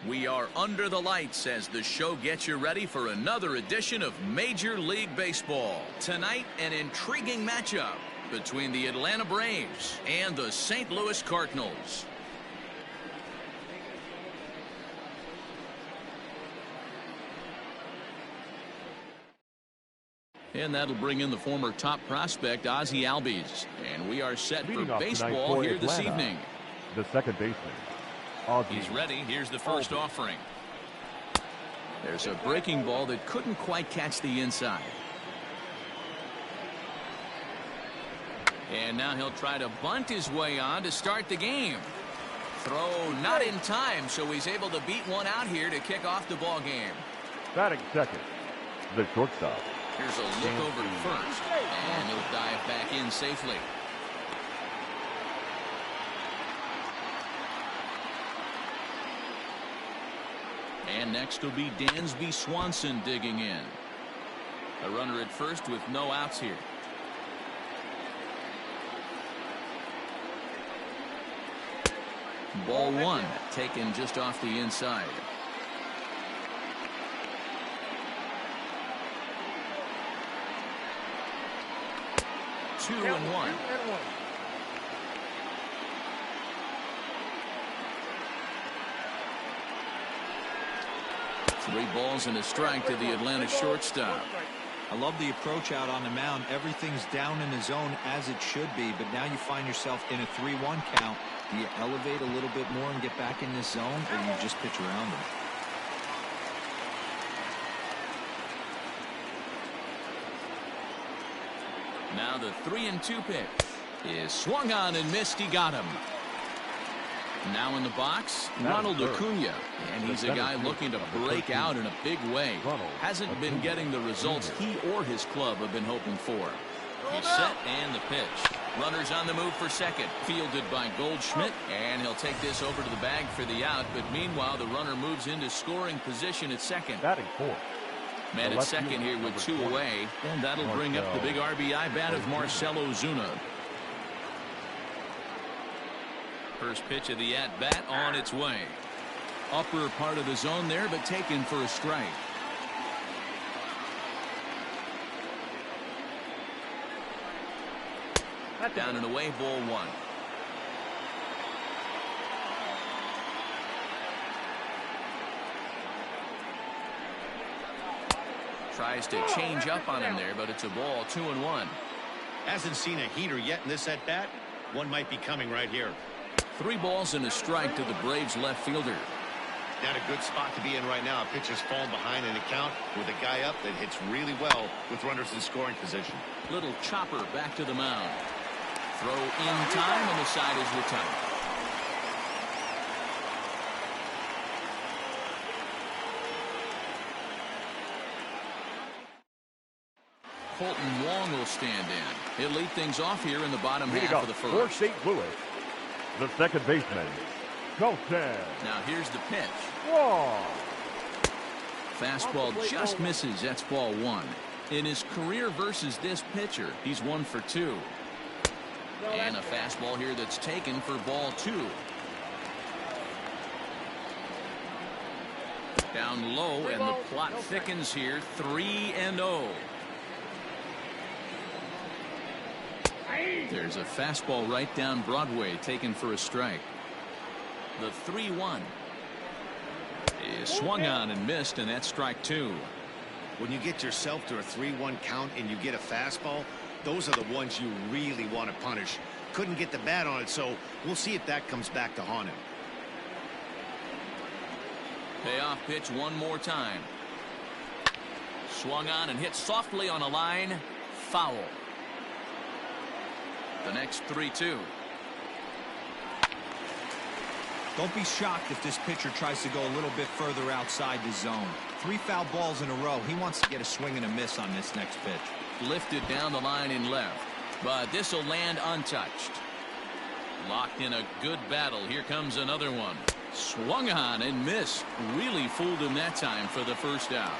We are under the lights as the show gets you ready for another edition of Major League Baseball. Tonight, an intriguing matchup between the Atlanta Braves and the St. Louis Cardinals. And that'll bring in the former top prospect, Ozzy Albies. And we are set for baseball here this evening. The second baseman, Ozzy. He's ready. Here's the first offering. There's a breaking ball that couldn't quite catch the inside. And now he'll try to bunt his way on to start the game. Throw not in time, so he's able to beat one out here to kick off the ball game. Batting second, the shortstop. Here's a look over to first, and he'll dive back in safely. And next will be Dansby Swanson digging in. A runner at first with no outs here. Ball one, taken just off the inside. Two and one. Three balls and a strike to the Atlanta shortstop. I love the approach out on the mound. Everything's down in the zone as it should be, but now you find yourself in a 3-1 count. Do you elevate a little bit more and get back in this zone, or do you just pitch around them? Now the 3-2 pitch is swung on and missed. He got him. Now in the box, Ronald Cunha, and he's a guy looking to break out in a big way. Hasn't been getting the results he or his club have been hoping for. He's set and the pitch. Runners on the move for second, fielded by Goldschmidt, and he'll take this over to the bag for the out, but meanwhile the runner moves into scoring position at second. Batting fourth. Man at second here with two away, and that'll bring up the big RBI bat of Marcell Ozuna. First pitch of the at-bat on its way. Upper part of the zone there, but taken for a strike. Down and away, ball one. Tries to change up on him there, but it's a ball, 2-1. Hasn't seen a heater yet in this at-bat. One might be coming right here. 3 balls and a strike to the Braves left fielder. Not a good spot to be in right now. A pitcher's fallen behind in a count with a guy up that hits really well with runners in scoring position. Little chopper back to the mound. Throw in time, and the side is retired. Colton Wong will stand in. He'll lead things off here in the bottom half of the first. For St. Louis, the second baseman, Colton. Now here's the pitch. Wong. Fastball just misses. That's ball one. In his career versus this pitcher, he's 1 for 2. And a fastball here that's taken for ball 2. Down low, and the plot thickens here. 3-0. There's a fastball right down Broadway, taken for a strike. The 3-1 is swung on and missed, and that's strike 2. When you get yourself to a 3-1 count and you get a fastball, those are the ones you really want to punish. Couldn't get the bat on it, so we'll see if that comes back to haunt him. Payoff pitch one more time. Swung on and hit softly on a line. Foul. The next 3-2. Don't be shocked if this pitcher tries to go a little bit further outside the zone. 3 foul balls in a row. He wants to get a swing and a miss on this next pitch. Lifted down the line in left, but this will land untouched. Locked in a good battle. Here comes another one. Swung on and missed. Really fooled him that time for the first out.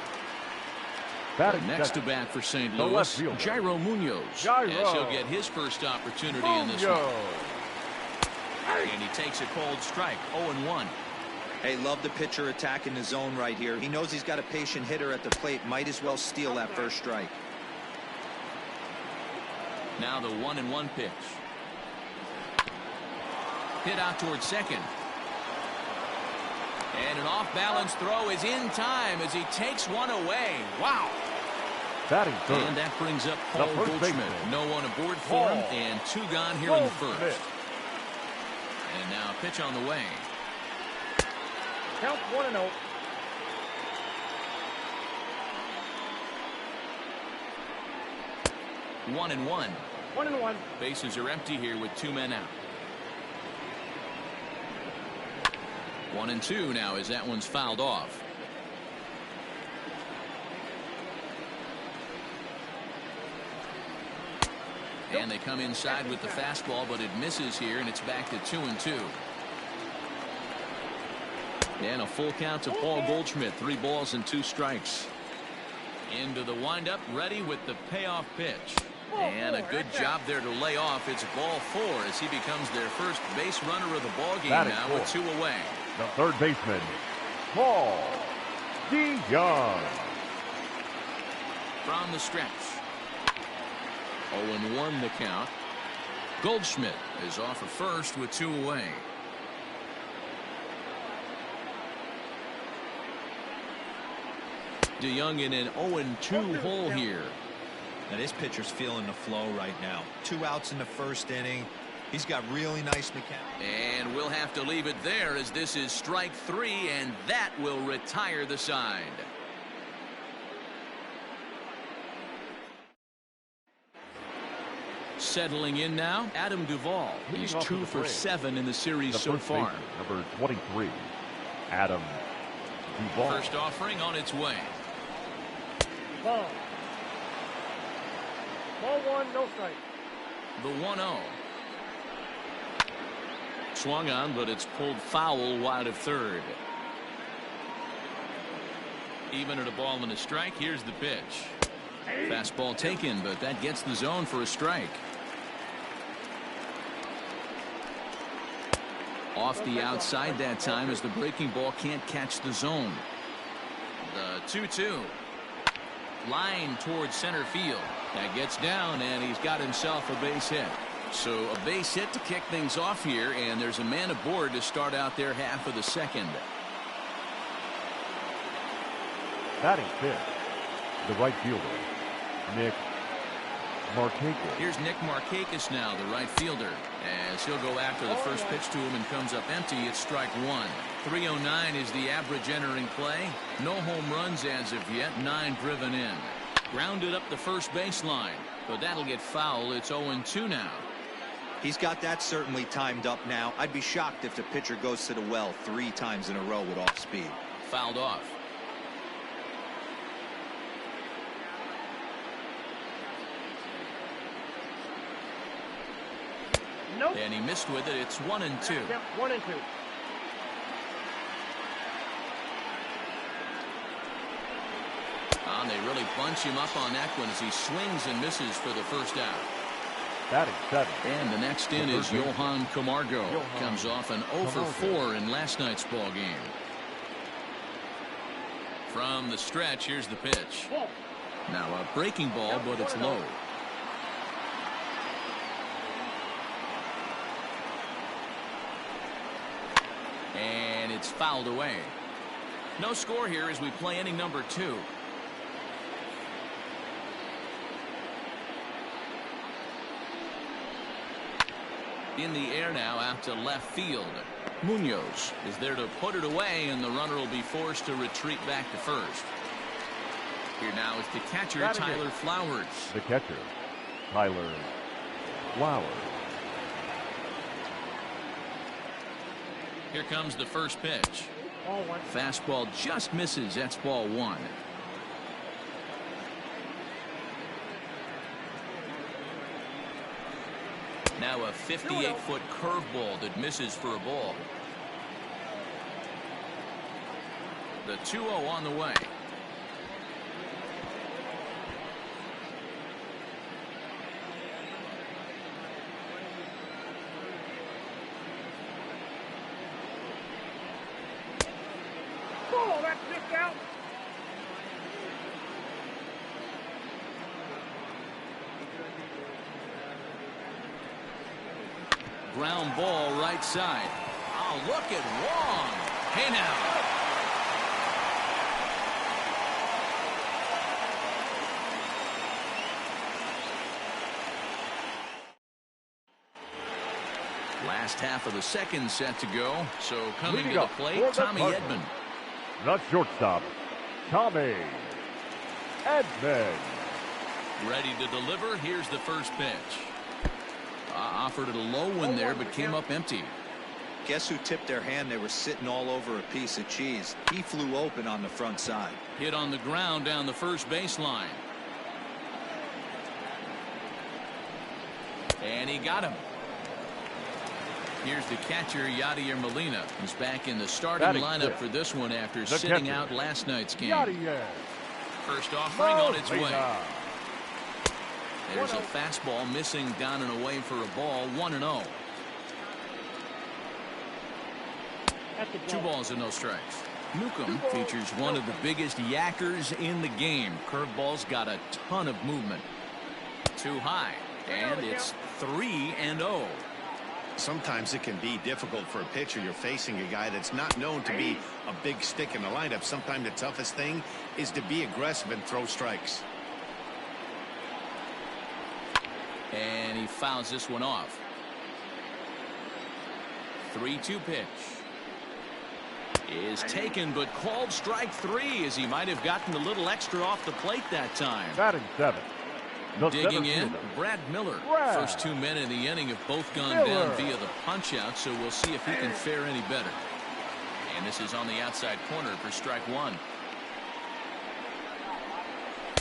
Next to bat for St. Louis, Yadier Molina. As he'll get his first opportunity in this one. And he takes a cold strike. 0-1. Hey, love the pitcher attacking the zone right here. He knows he's got a patient hitter at the plate. Might as well steal that first strike. Now the 1-1 pitch. Hit out towards second. And an off-balance throw is in time as he takes one away. Wow. Batting third. And that brings up Paul Goldschmidt. No one aboard for him, and 2 gone here in the first. And now a pitch on the way. Count 1-0. One and one. 1-1. Bases are empty here with 2 men out. 1-2 now as that one's fouled off. And they come inside with the fastball, but it misses here, and it's back to 2-2. And a full count to Paul Goldschmidt. 3 balls and 2 strikes. Into the windup, ready with the payoff pitch. And a good job there to lay off. It's ball 4 as he becomes their first base runner of the ball game now with 2 away. The third baseman, Paul DeYoung. From the stretch. 0-1 the count. Goldschmidt is off of first with 2 away. DeYoung in an 0-2 hole here. Now this pitcher's feeling the flow right now. 2 outs in the first inning. He's got really nice mechanics. And we'll have to leave it there as this is strike 3, and that will retire the side. Settling in now, Adam Duvall. He's 2 for 7 in the series so far. Number 23, Adam Duvall. First offering on its way. Ball 1, no strike. The 1-0. Swung on, but it's pulled foul wide of third. Even at a ball and a strike, here's the pitch. Fastball taken, but that gets the zone for a strike. Off the outside that time as the breaking ball can't catch the zone. The 2-2. Line towards center field. That gets down, and he's got himself a base hit. So a base hit to kick things off here, and there's a man aboard to start out their half of the second. Batting fifth, the right fielder, Nick Markakis. Here's Nick Markakis now, the right fielder, as he'll go after the first pitch to him and comes up empty. It's strike 1. 309 is the average entering play. No home runs as of yet. 9 driven in. Grounded up the first baseline, but that'll get foul. It's 0-2 now. He's got that certainly timed up now. I'd be shocked if the pitcher goes to the well 3 times in a row with off speed. Fouled off. Nope. And he missed with it. It's 1-2. Yep, 1-2. And they really bunch him up on that one as he swings and misses for the first out. Batting 7. And the next in is Johan Camargo. Comes off an 0 for 4 in last night's ball game. From the stretch, here's the pitch. Now a breaking ball, but it's low. And it's fouled away. No score here as we play inning number 2. In the air now out to left field. Munoz is there to put it away, and the runner will be forced to retreat back to first. Here now is the catcher, Tyler Flowers. The catcher, Tyler Flowers. Here comes the first pitch. Fastball just misses. That's ball 1. Now a 58-foot curveball that misses for a ball. The 2-0 on the way. Oh, that's just out. Ground ball right side. Oh, look at Wong. Hey now. Last half of the second set to go. So coming to the plate, Tommy Edmund. The shortstop, Tommy Edmund. Ready to deliver. Here's the first pitch. Offered it a low one there, but came up empty. Guess who tipped their hand? They were sitting all over a piece of cheese. He flew open on the front side. Hit on the ground down the first baseline. And he got him. Here's the catcher, Yadier Molina, who's back in the starting lineup for this one after sitting out last night's game. First offering on its way. There's a fastball missing down and away for a ball, 1-0. 2 balls and no strikes. Newcomb features one of the biggest yackers in the game. Curveball's got a ton of movement. Too high, and it's 3-0. Sometimes it can be difficult for a pitcher. You're facing a guy that's not known to be a big stick in the lineup. Sometimes the toughest thing is to be aggressive and throw strikes. And he fouls this one off. 3-2 pitch is taken, but called strike 3, as he might have gotten a little extra off the plate that time. Batting 7. Digging in, Brad Miller. First 2 men in the inning have both gone down via the punch-out, so we'll see if he can fare any better. And this is on the outside corner for strike 1.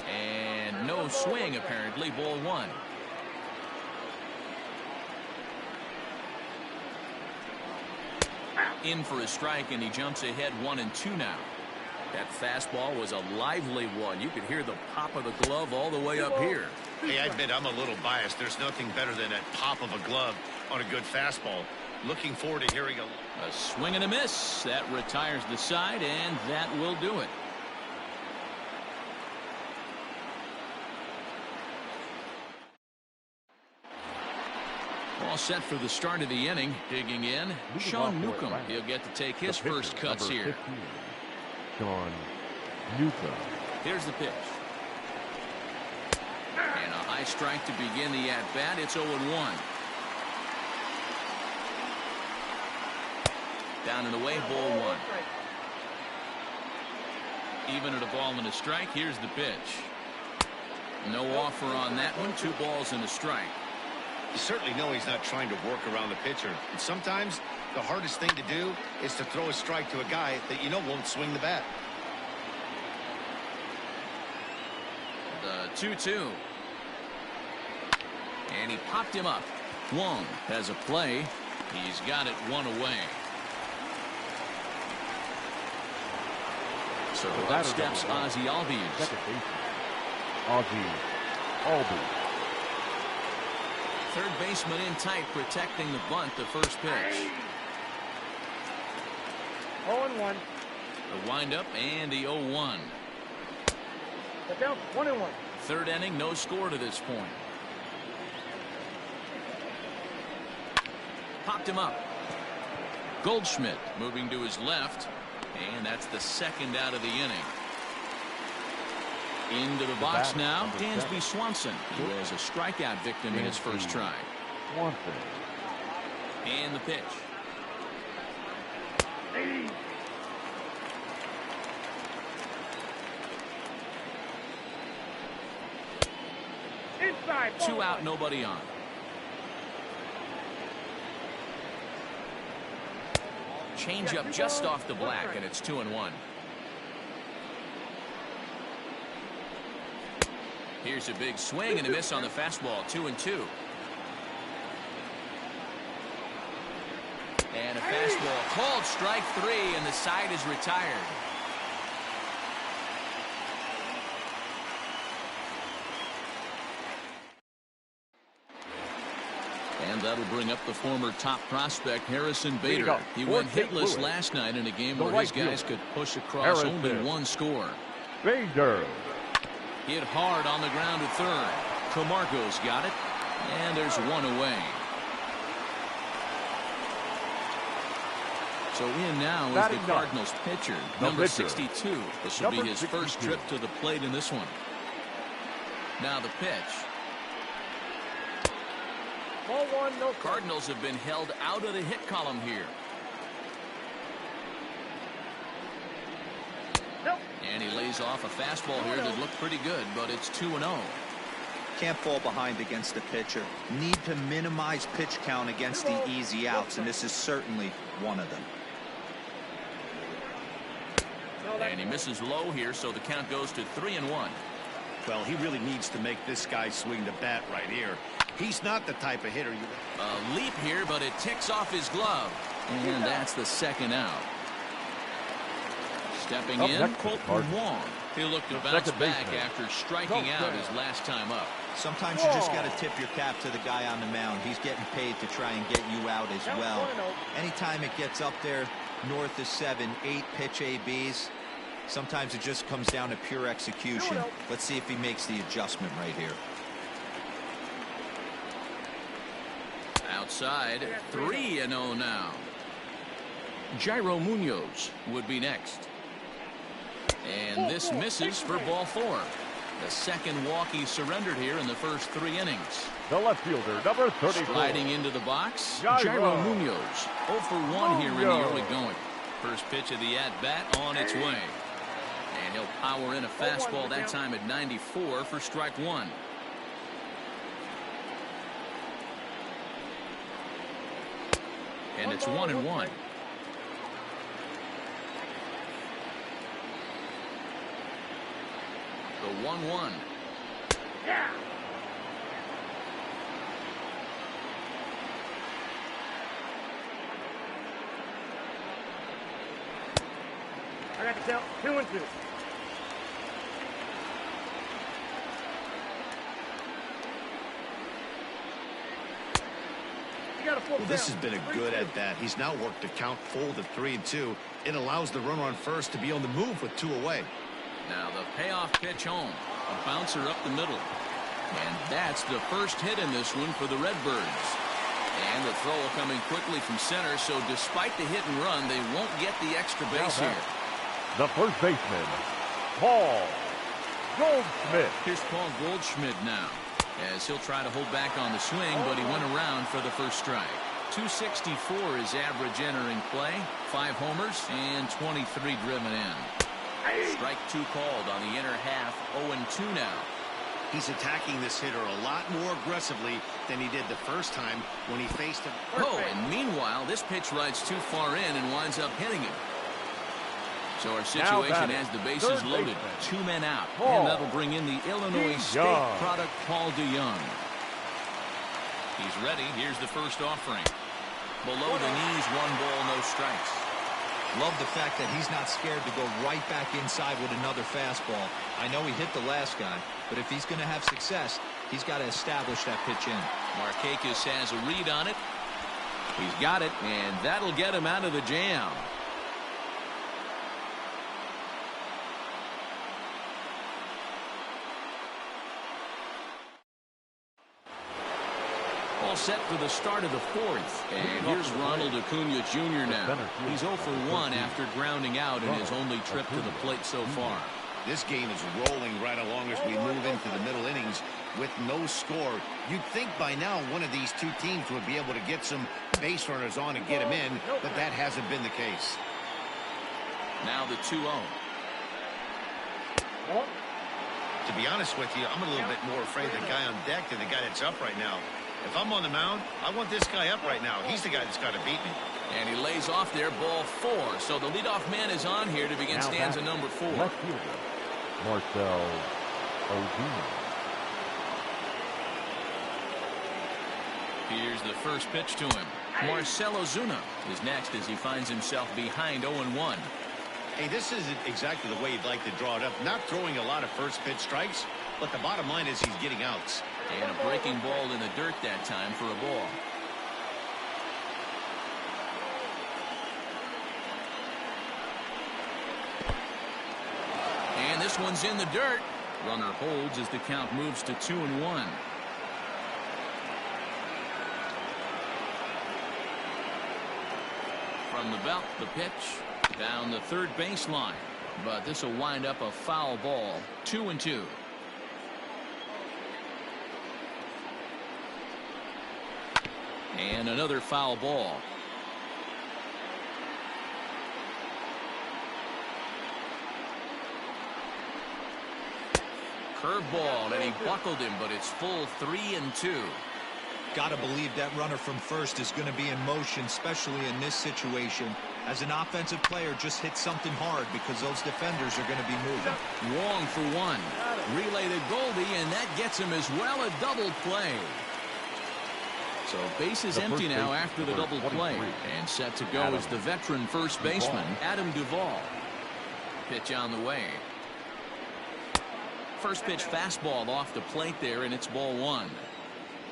And no swing, apparently. Ball 1. In for a strike, and he jumps ahead 1-2 now. That fastball was a lively one. You could hear the pop of the glove all the way up here. Hey, I admit I'm a little biased. There's nothing better than that pop of a glove on a good fastball. Looking forward to hearing a swing and a miss. That retires the side, and that will do it. All set for the start of the inning. Digging in, Sean Newcomb. He'll get to take his first cuts here. Sean Newcomb. Here's the pitch. And a high strike to begin the at-bat. It's 0-1. Down and away, ball 1. Even at a ball and a strike, here's the pitch. No offer on that one. 2 balls and a strike. You certainly know he's not trying to work around the pitcher. And sometimes the hardest thing to do is to throw a strike to a guy that you know won't swing the bat. The 2-2. And he popped him up. Wong has a play. He's got it 1 away. So up steps Ozzy Albies. Ozzy Albies. Third baseman in tight, protecting the bunt. The first pitch. 0-1. The windup and the 0-1. Down 1-1. Third inning, no score to this point. Popped him up. Goldschmidt moving to his left, and that's the second out of the inning. Into the box now, Dansby Swanson. He was a strikeout victim in his first try. And the pitch. Inside. 2 out, nobody on. Change up just off the black, and it's 2-1. Here's a big swing and a miss on the fastball. 2-2. And a fastball called strike 3, and the side is retired. And that'll bring up the former top prospect Harrison Bader. He went hitless last night in a game where his guys could push across only one score. Bader. Hit hard on the ground at third. Camargo's got it, and there's one away. So in now is the Cardinals pitcher, number 62. This will be his first trip to the plate in this one. Now the pitch. Ball one, no. Cardinals have been held out of the hit column here. Nope. And he lays off a fastball here that looked pretty good, but it's 2-0. Can't fall behind against the pitcher. Need to minimize pitch count against the easy outs, and this is certainly one of them. And he misses low here, so the count goes to 3-1. Well, he really needs to make this guy swing the bat right here. He's not the type of hitter you... A leap here, but it ticks off his glove. And that's the second out. Stepping in, Colton Wong. He looked to bounce back after striking out his last time up. Sometimes you just got to tip your cap to the guy on the mound. He's getting paid to try and get you out as well. Anytime it gets up there north of 7, 8 pitch ABs, sometimes it just comes down to pure execution. Let's see if he makes the adjustment right here. Outside, 3-0 now. Yadier Munoz would be next. And this misses for ball 4. The second walk he surrendered here in the first 3 innings. The left fielder, number 34. Sliding into the box, Yadier Munoz. 0 for 1 here in the early going. First pitch of the at-bat on its way. And he'll power in a fastball that time at 94 for strike 1. And it's 1-1. The 1-1. Yeah. I got the count. 2-2. Well, this has been a good at bat. He's now worked the count full to 3-2. It allows the runner on first to be on the move with 2 away. Now the payoff pitch home. A bouncer up the middle. And that's the first hit in this one for the Redbirds. And the throw coming quickly from center, so despite the hit and run, they won't get the extra base here. The first baseman, Paul Goldschmidt. Here's Paul Goldschmidt now, as he'll try to hold back on the swing, but he went around for the first strike. 264 is average entering play, 5 homers, and 23 driven in. Strike 2 called on the inner half, 0-2 now. He's attacking this hitter a lot more aggressively than he did the first time when he faced him. Oh, and meanwhile, this pitch rides too far in and winds up hitting him. So our situation has the bases loaded, 2 men out, and that'll bring in the Illinois State product, Paul DeYoung. He's ready. Here's the first offering. Below the knees, 1 ball, no strikes. Love the fact that he's not scared to go right back inside with another fastball. I know he hit the last guy, but if he's going to have success, he's got to establish that pitch in. Markakis has a read on it. He's got it, and that'll get him out of the jam. All set for the start of the 4th. And here's Ronald Cunha Jr. now. He's 0 for 1 after grounding out in his only trip to the plate so far. This game is rolling right along as we move into the middle innings with no score. You'd think by now one of these 2 teams would be able to get some base runners on and get him in, but that hasn't been the case. Now the 2-0. To be honest with you, I'm a little bit more afraid of the guy on deck than the guy that's up right now. If I'm on the mound, I want this guy up right now. He's the guy that's got to beat me. And he lays off there, ball 4. So the leadoff man is on here to begin stanza number 4. Marcell Ozuna. Here's the first pitch to him. Marcell Ozuna is next as he finds himself behind 0-1. Hey, this isn't exactly the way you'd like to draw it up. Not throwing a lot of first pitch strikes, but the bottom line is he's getting outs. And a breaking ball in the dirt that time for a ball. this one's in the dirt. Runner holds as the count moves to 2-1. From the belt, the pitch down the third baseline, but this will wind up a foul ball. 2-2. And another foul ball. Curveball, and he buckled him, but it's full 3-2. Got to believe that runner from first is going to be in motion, especially in this situation. As an offensive player, just hit something hard because those defenders are going to be moving. Wong for one. Relay to Goldie, and that gets him as well a double play. So base is empty now after the double play. And set to go is the veteran first baseman, Adam Duvall. Pitch on the way. First pitch fastball off the plate there, and it's ball one.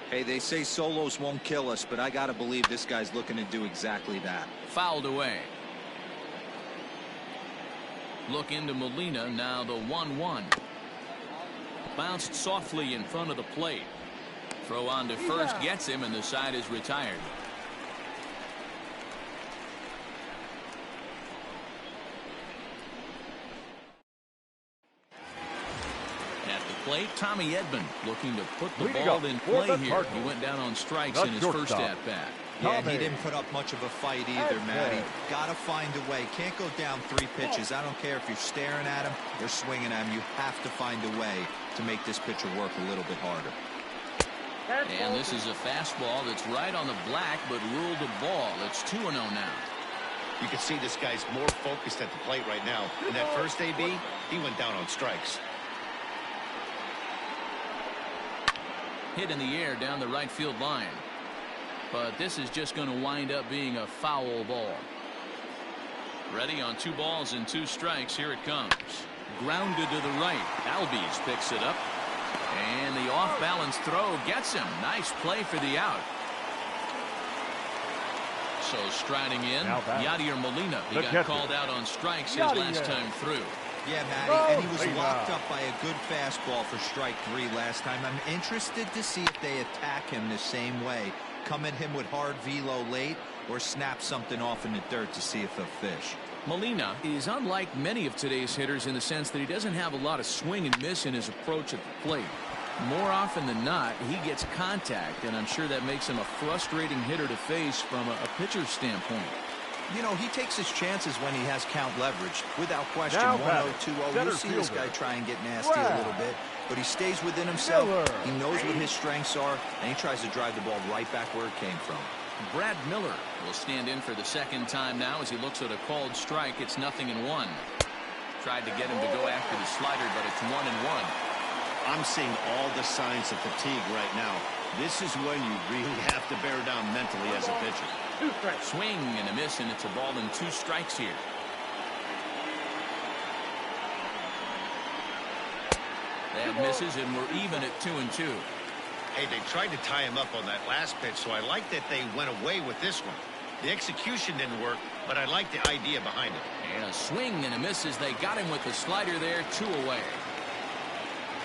Hey, they say solos won't kill us, but I got to believe this guy's looking to do exactly that. Fouled away. Look into Molina, now the 1-1. Bounced softly in front of the plate. Throw on to first gets him, and the side is retired. Plate, Tommy Edmund looking to put the ball in play here. He went down on strikes in his first at-bat. Yeah, he didn't put up much of a fight either, Matty. Got to find a way. Can't go down 3 pitches. I don't care if you're staring at him or swinging at him. You have to find a way to make this pitcher work a little bit harder. And this is a fastball that's right on the black, but ruled a ball. It's 2-0 now. You can see this guy's more focused at the plate right now. In that first AB, he went down on strikes. Hit in the air down the right field line. But this is just going to wind up being a foul ball. Ready on 2 balls and 2 strikes. Here it comes. Grounded to the right. Albies picks it up. And the off-balance throw gets him. Nice play for the out. So striding in, Yadier Molina. He got called out on strikes his last time through. Yeah, Matty, and he was locked up by a good fastball for strike 3 last time. I'm interested to see if they attack him the same way. Come at him with hard velo late or snap something off in the dirt to see if he'll fish. Molina is unlike many of today's hitters in the sense that he doesn't have a lot of swing and miss in his approach at the plate. More often than not, he gets contact, and I'm sure that makes him a frustrating hitter to face from a pitcher's standpoint. You know, he takes his chances when he has count leverage. Without question, 1-0, 2-0. You'll see this guy try and get nasty a little bit, but he stays within himself. He knows what his strengths are, and he tries to drive the ball right back where it came from. Brad Miller will stand in for the second time now as he looks at a called strike. It's 0-1. Tried to get him to go after the slider, but it's 1-1. I'm seeing all the signs of fatigue right now. This is when you really have to bear down mentally as a pitcher. Swing and a miss, and it's a ball and 2 strikes here. That misses, and we're even at 2-2. Hey, they tried to tie him up on that last pitch, so I like that they went away with this one. The execution didn't work, but I like the idea behind it. And a swing and a miss as they got him with the slider there, 2 away.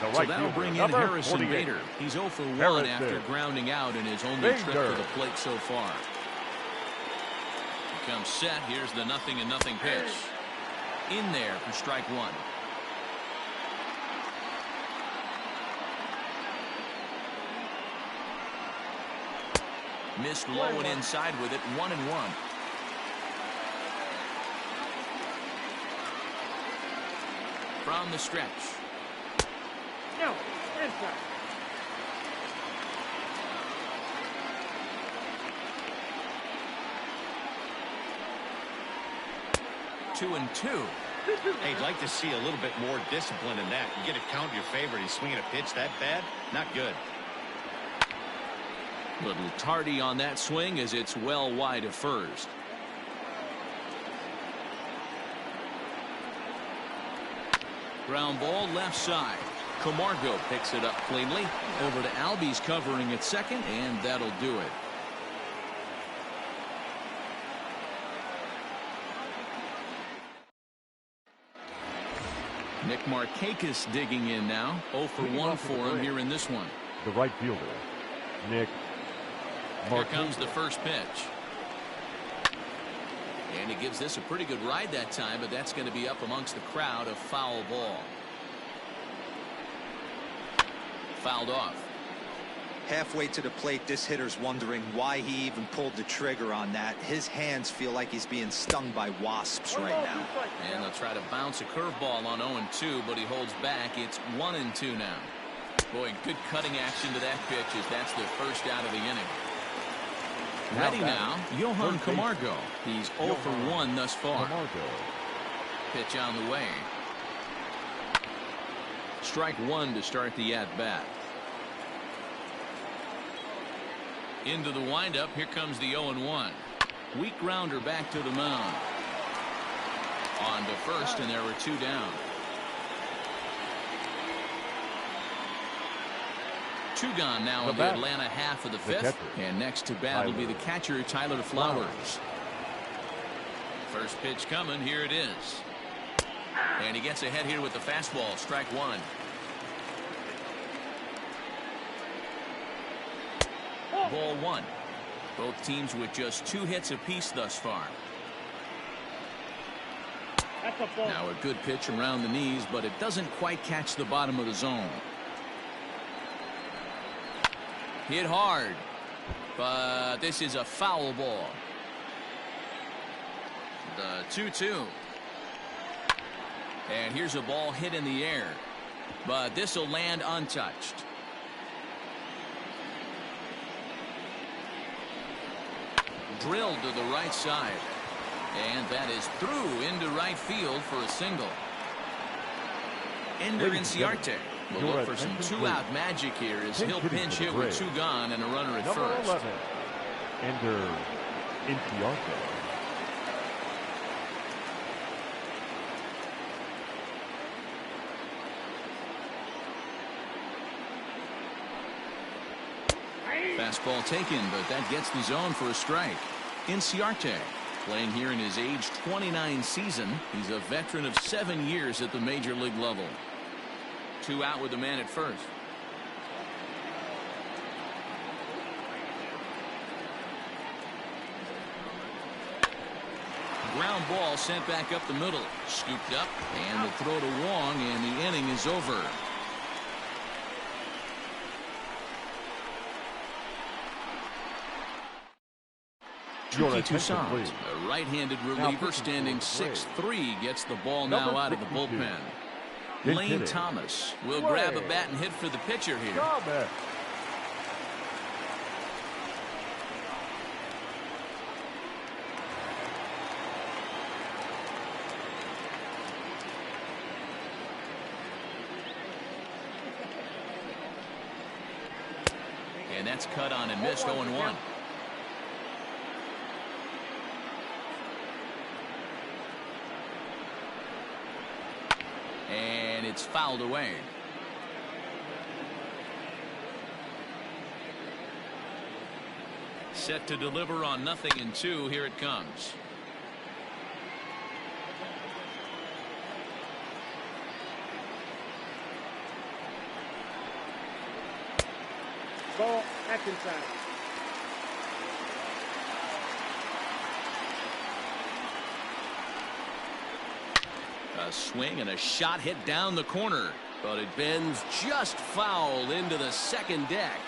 So that'll bring in Harrison Bader. He's 0 for 1 after grounding out in his only trip to the plate so far. He comes set. Here's the 0-0 pitch. In there for strike 1. Missed low and inside with it. 1-1. From the stretch. No, inside. Two and two. Hey, I'd like to see a little bit more discipline in that. You get a count in your favor. He's swinging a pitch that bad. Not good. Little tardy on that swing as it's well wide of first. Ground ball left side. Camargo picks it up cleanly. Over to Albies covering at second, and that'll do it. Nick Markakis digging in now. 0 for 1 for him here in this one. The right fielder, Nick Markakis. Here comes the first pitch. And he gives this a pretty good ride that time, but that's going to be up amongst the crowd. A foul ball. Fouled off. Halfway to the plate, this hitter's wondering why he even pulled the trigger on that. His hands feel like he's being stung by wasps right now. And they'll try to bounce a curveball on 0-2, but he holds back. It's 1-2 now. Boy, good cutting action to that pitch as that's the first out of the inning. Ready now, Johan Camargo. He's 0 for 1 thus far. Pitch on the way. Strike one to start the at-bat. Into the windup. Here comes the 0-1. Weak grounder back to the mound. On to first, and there were 2 down. 2 gone now in the Atlanta half of the 5th. And next to bat will be the catcher, Tyler Flowers. First pitch coming. Here it is. And he gets ahead here with the fastball. Strike one. Ball one. Both teams with just 2 hits apiece thus far. Now a good pitch around the knees, but it doesn't quite catch the bottom of the zone. Hit hard, but this is a foul ball. The 2-2. And here's a ball hit in the air, but this will land untouched. Drilled to the right side, and that is through into right field for a single. Ender Inciarte will look for some 2-out magic here as he'll pinch hit with 2 gone and a runner at first. 11, Ender Inciarte. Fastball taken, but that gets the zone for a strike. Inciarte playing here in his age 29 season. He's a veteran of 7 years at the major league level. 2 out with the man at first. Ground ball sent back up the middle. Scooped up, and the throw to Wong, and the inning is over. Toussaint, a right-handed reliever standing 6'3", gets the ball now out of the bullpen. Lane Thomas will grab a bat and hit for the pitcher here. And that's cut on and missed. 0-1. And it's fouled away. Set to deliver on 0-2. Here it comes. Ball back inside. A swing and a shot hit down the corner, but it bends just foul into the second deck.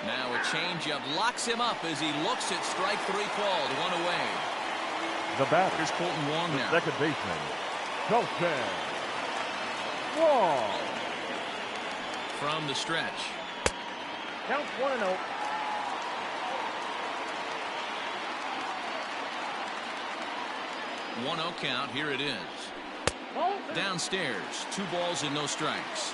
Now a changeup locks him up as he looks at strike 3 called. 1 away. The batter. Here's Colton Wong now. Second baseman, Colton Wong. From the stretch. Count 1-0. 1-0 count. Here it is. Downstairs, 2 balls and no strikes.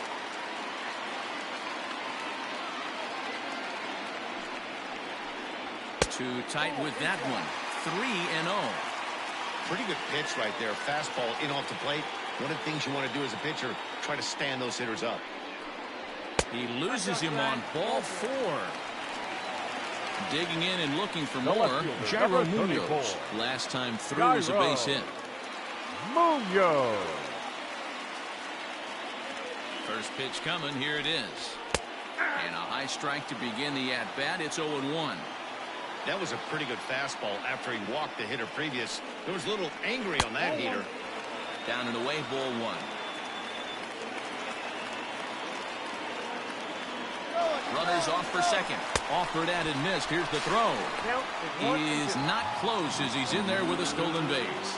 Too tight with that one. 3-0. Pretty good pitch right there. Fastball in off the plate. One of the things you want to do as a pitcher, try to stand those hitters up. He loses him on ball 4. Digging in and looking for The more, left fielder, Yadier number Molina. 34. Last time through was a base hit. Munoz. First pitch coming. Here it is. And a high strike to begin the at-bat. It's 0-1. That was a pretty good fastball after he walked the hitter previous. There was a little angry on that heater. Down and away, ball one. Runners off for second. Offered at and missed. Here's the throw. He is not close as he's in there with a stolen base.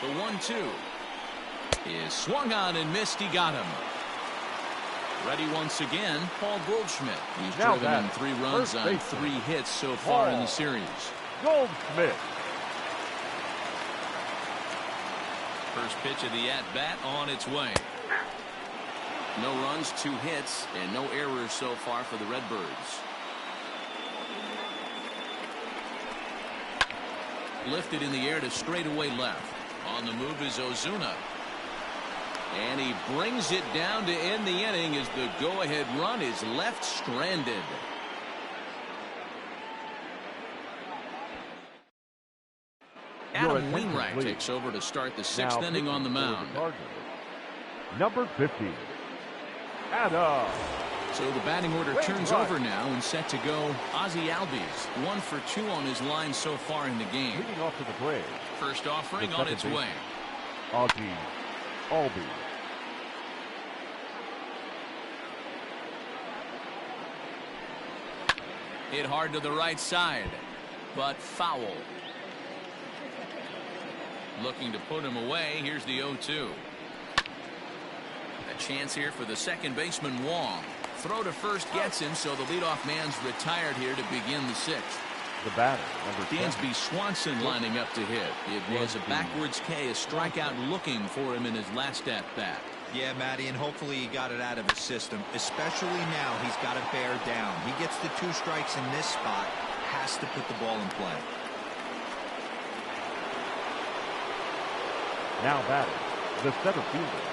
The 1-2 is swung on and missed. He got him. Ready once again, Paul Goldschmidt. He's Now driven in back, 3 runs first on baseman, 3 hits so far in the Paul series. Goldschmidt. First pitch of the at-bat on its way. No runs, 2 hits, and no errors so far for the Redbirds. Lifted in the air to straightaway left. On the move is Ozuna. And he brings it down to end the inning as the go-ahead run is left stranded. Adam Wainwright takes over to start the 6th inning on the mound. Number 50, Adam. So the batting order turns over now and set to go Ozzy Albies. 1 for 2 on his line so far in the game. Leading off to the plate. First offering The on its second way. Ozzy Albies. Hit hard to the right side, but foul. Looking to put him away. Here's the 0-2. A chance here for the second baseman, Wong. Throw to first gets him, so the leadoff man's retired here to begin the 6th. The batter, number 10. Dansby Swanson lining up to hit. It was a backwards K, a strikeout looking for him in his last at-bat. Yeah, Matty, and hopefully he got it out of his system. Especially now, he's got to bear down. He gets the 2 strikes in this spot, has to put the ball in play. Now batting, the center fielder.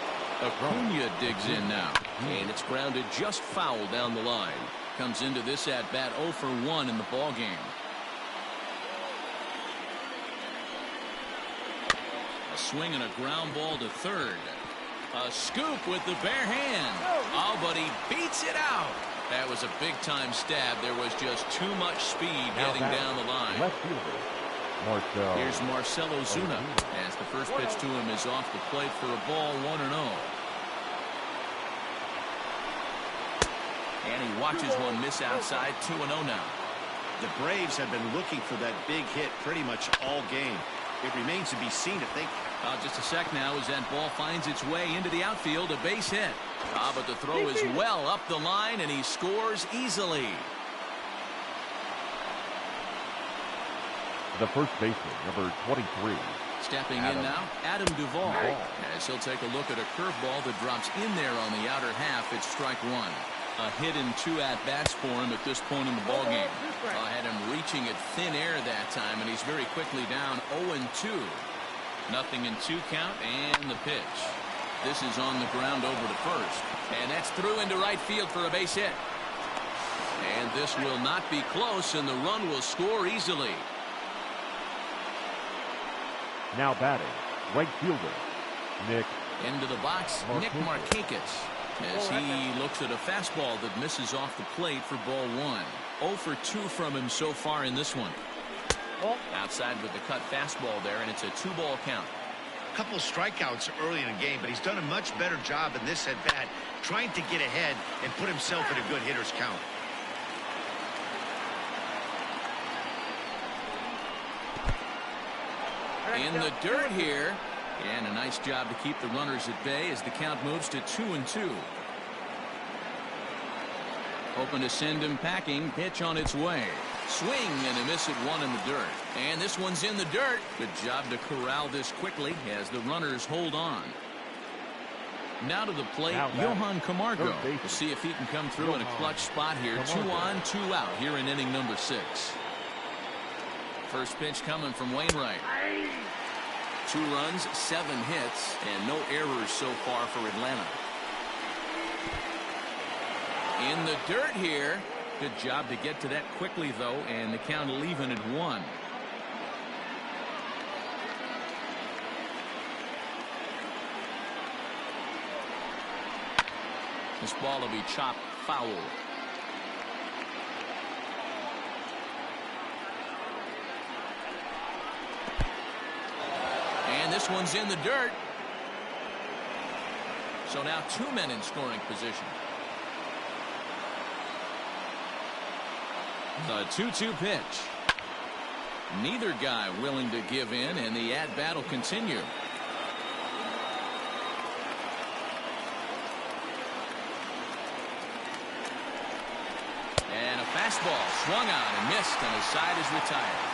Cunha digs in now, and it's grounded just foul down the line. Comes into this at-bat 0 for 1 in the ball game. A swing and a ground ball to third. A scoop with the bare hand. Oh, but he beats it out. That was a big-time stab. There was just too much speed getting down the line. Left fielder, Marcell. Here's Marcell Ozuna as the first pitch to him is off the plate for a ball, 1-0. And he watches one miss outside, 2-0 now. The Braves have been looking for that big hit pretty much all game. It remains to be seen if they... Just a sec now as that ball finds its way into the outfield, a base hit. But the throw is well up the line, and he scores easily. The first baseman, number 23. Stepping in now, Adam Duvall. As he'll take a look at a curveball that drops in there on the outer half. It's strike 1. A hit in 2 at-bats for him at this point in the ballgame. Had him reaching at thin air that time, and he's very quickly down 0-2. Nothing in 2 count, and the pitch. This is on the ground over to first. And that's through into right field for a base hit. And this will not be close, and the run will score easily. Now batting, right fielder, Nick. Into the box, Nick Markakis. As he looks at a fastball that misses off the plate for ball 1. 0 for 2 from him so far in this one. Outside with the cut fastball there, and it's a 2-ball count. A couple strikeouts early in the game, but he's done a much better job in this at-bat trying to get ahead and put himself in a good hitter's count. In the dirt here, and a nice job to keep the runners at bay as the count moves to 2-2. Hoping to send him packing. Pitch on its way. Swing and a miss at 1 in the dirt. And this one's in the dirt. Good job to corral this quickly as the runners hold on. Now to the plate, Johan Camargo. We'll see if he can come through in a clutch spot here. 2 on, 2 out here in inning number 6. First pitch coming from Wainwright. 2 runs, 7 hits, and no errors so far for Atlanta. In the dirt here. Good job to get to that quickly, though, and the count will even at 1. This ball will be chopped foul. And this one's in the dirt. So now 2 men in scoring position. The 2-2 pitch. Neither guy willing to give in, and the at-bat will continue. And a fastball swung on and missed, and his side is retired.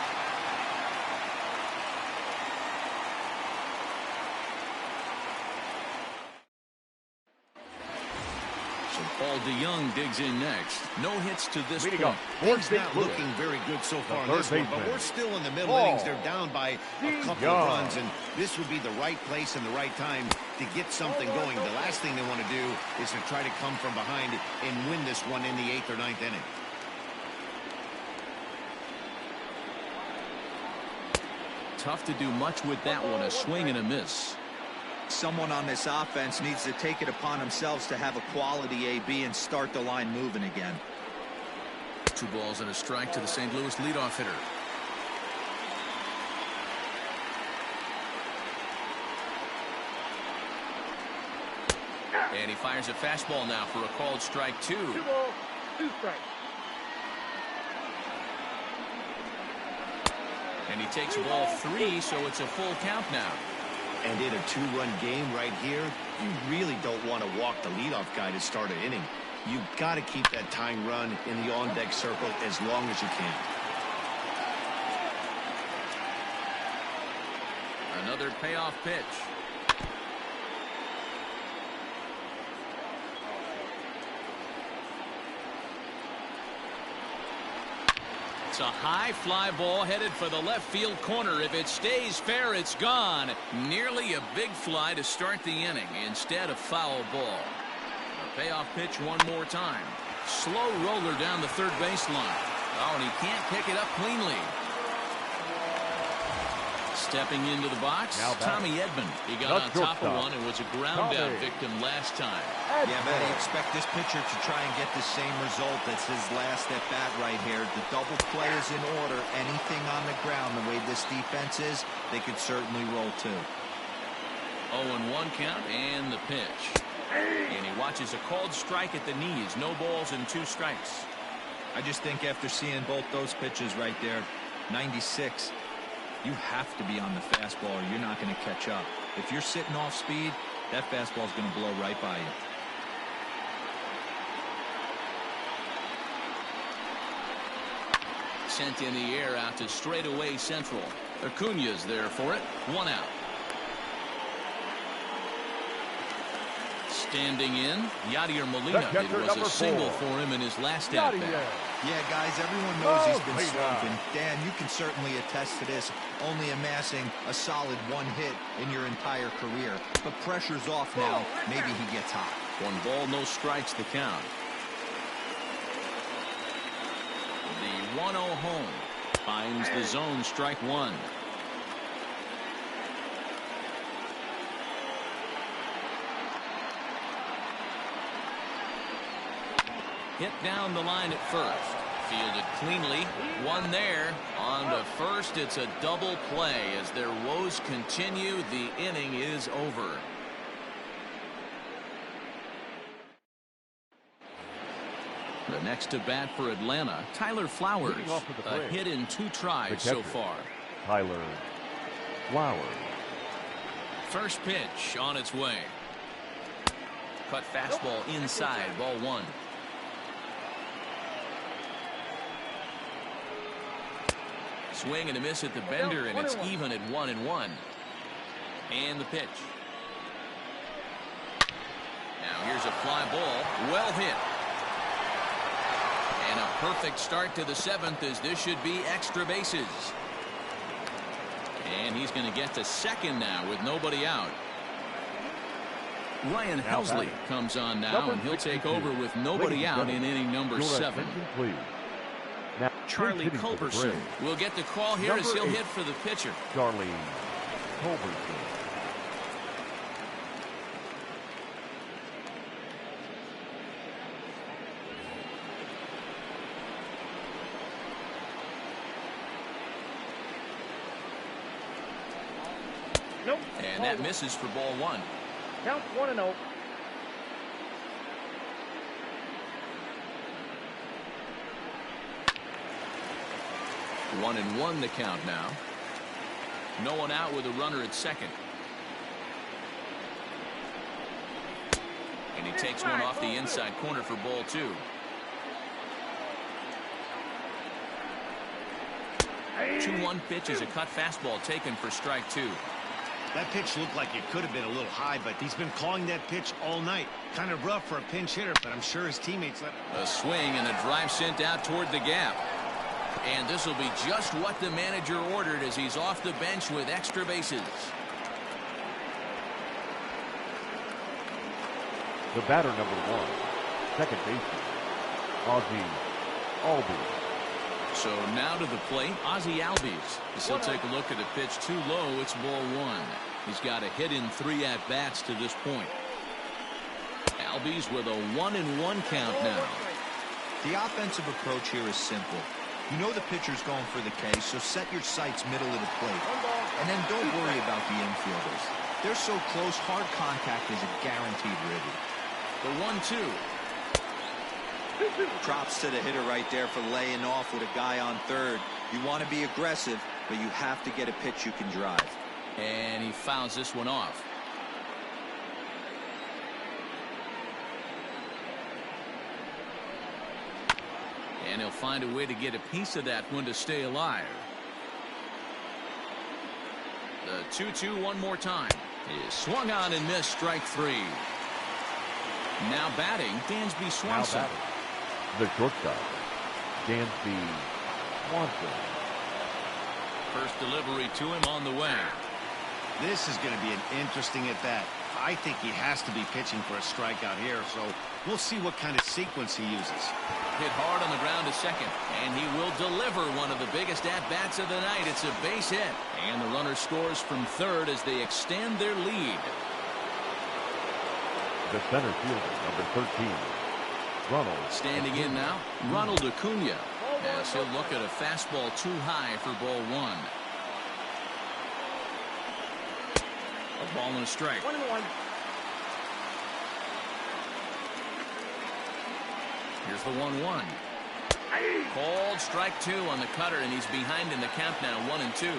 Paul DeYoung digs in next. No hits to this point. Things not looking very good so far in this one, but we're still in the middle innings. They're down by a couple of runs, and this would be the right place and the right time to get something going. The last thing they want to do is to try to come from behind and win this one in the 8th or 9th inning. Tough to do much with that one. A swing and a miss. Someone on this offense needs to take it upon themselves to have a quality AB and start the line moving again. 2 balls and a strike to the St. Louis leadoff hitter. And he fires a fastball now for a called strike 2. 2 balls, 2 strikes. And he takes ball 3, so it's a full count now. And in a 2-run game right here, you really don't want to walk the leadoff guy to start an inning. You've got to keep that tying run in the on-deck circle as long as you can. Another payoff pitch. It's a high fly ball headed for the left field corner. If it stays fair, it's gone. Nearly a big fly to start the inning. Instead, a foul ball. A payoff pitch one more time. Slow roller down the third baseline. Oh, and he can't pick it up cleanly. Stepping into the box, Tommy Edmund. He got on top of one and was a ground out victim last time. Yeah, man, you expect this pitcher to try and get the same result as his last at bat right here. The double play is in order. Anything on the ground, the way this defense is, they could certainly roll too. 0-1 count and the pitch. And he watches a called strike at the knees. No balls and 2 strikes. I just think after seeing both those pitches right there, 96, you have to be on the fastball or you're not going to catch up. If you're sitting off speed, that fastball is going to blow right by you. Sent in the air out to straightaway central. Cunha's there for it. 1 out. Standing in, Yadier Molina. It was a single for him in his last at bat. Yeah, guys, everyone knows he's been slumping. Dan, you can certainly attest to this, only amassing a solid 1 hit in your entire career. But pressure's off now. Maybe he gets hot. 1 ball, no strikes the count. The 1-0 home finds the zone, strike 1. Hit down the line at first. Fielded cleanly. 1 there. On to first, it's a double play. As their woes continue, the inning is over. The next to bat for Atlanta, Tyler Flowers. A hit in 2 tries so far. Tyler Flowers. First pitch on its way. Cut fastball inside, ball 1. Swing and a miss at the bender, and it's even at 1-1. And the pitch. Now here's a fly ball, well hit. And a perfect start to the 7th, as this should be extra bases. And he's going to get to second now with nobody out. Ryan Housley comes on now, and he'll take over with nobody out in inning number 7. Charlie Culberson will get the call here as he'll hit for the pitcher. Charlie Culberson. Nope. And that misses for ball 1. Count 1-0. One and one the count now. No one out with a runner at second. And he takes one off the inside corner for ball 2. Two 2-1 pitch is a cut fastball taken for strike 2. That pitch looked like it could have been a little high, but he's been calling that pitch all night. Kind of rough for a pinch hitter, but I'm sure his teammates let him. A swing and a drive sent out toward the gap. And this will be just what the manager ordered as he's off the bench with extra bases. The batter, number 1, second baseman, Albies. So now to the plate, Ozzie Albies. As he'll take a look at a pitch too low, it's ball 1. He's got a hit in 3 at-bats to this point. Albies with a 1-1 count now. The offensive approach here is simple. You know the pitcher's going for the K, so set your sights middle of the plate. And then don't worry about the infielders. They're so close, hard contact is a guaranteed ribby. The 1-2. Props to the hitter right there for laying off with a guy on third. You want to be aggressive, but you have to get a pitch you can drive. And he fouls this one off. And he'll find a way to get a piece of that one to stay alive. The 2-2 one more time is swung on and missed, strike 3. Now batting, Dansby Swanson. The shortstop, Dansby Swanson. First delivery to him on the way. This is going to be an interesting at-bat. I think he has to be pitching for a strikeout here, so we'll see what kind of sequence he uses. Hit hard on the ground to second, and he will deliver one of the biggest at-bats of the night. It's a base hit, and the runner scores from third as they extend their lead. The center fielder, number 13, Ronald. Standing in now, Ronald Cunha, as he'll look at a fastball too high for ball 1. A ball and a strike. 1-1. Here's the 1-1. Called strike 2 on the cutter, and he's behind in the count now, 1-2.